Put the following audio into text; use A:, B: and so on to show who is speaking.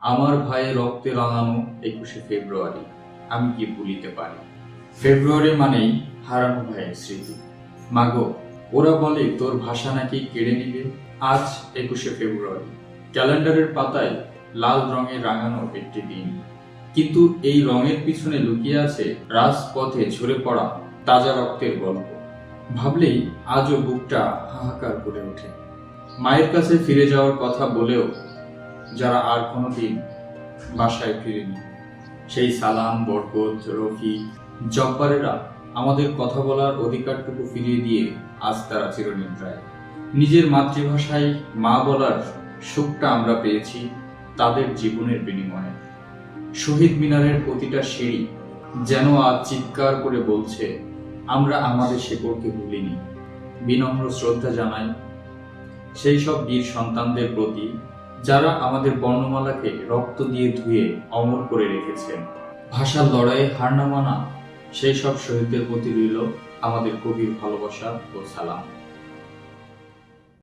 A: আমার ভাইয়ের রক্তে রাঙানো 21শে ফেব্রুয়ারি আমি কি ভুলিতে পারি। ফেব্রুয়ারি মানেই হারানো ভাইয়ের স্মৃতি। মাগো, ওরা বলে তোর ভাষা নাকি কেড়ে নিবে। আজ 21শে ফেব্রুয়ারি, ক্যালেন্ডারের পাতায় লাল রঙে রাঙানো একটি দিন, কিন্তু এই রঙের পিছনে লুকিয়ে আছে রাজপথে ঝরে পড়া তাজা রক্তের গল্প। ভাবলেই আজও বুকটা হাহাকার করে ওঠে। মায়ের কাছে ফিরে যাওয়ার কথা বলেও যারা আর কোনোদিন বাসায় ফিরেনি, সেই সালাম, বরকত, রফি, জব্বারেরা আমাদের কথা বলার অধিকারটুকু ফিরিয়ে দিয়ে আজ তারা চিরনিদ্রায়। নিজের মাতৃভাষায় মা বলার সুখটা আমরা পেয়েছি তাদের জীবনের বিনিময়ে। শহীদ মিনারের প্রতিটা সিঁড়ি যেন আজ চিৎকার করে বলছে, আমরা আমাদের শেকড়কে ভুলিনি। বিনম্র শ্রদ্ধা জানাই সেই সব বীর সন্তানদের প্রতি যারা আমাদের বর্ণমালাকে রক্ত দিয়ে ধুয়ে অমর করে রেখেছেন। ভাষার লড়াইয়ে হার না মানা সেই সব শহীদদের প্রতি রইল আমাদের গভীর ভালোবাসা ও সালাম।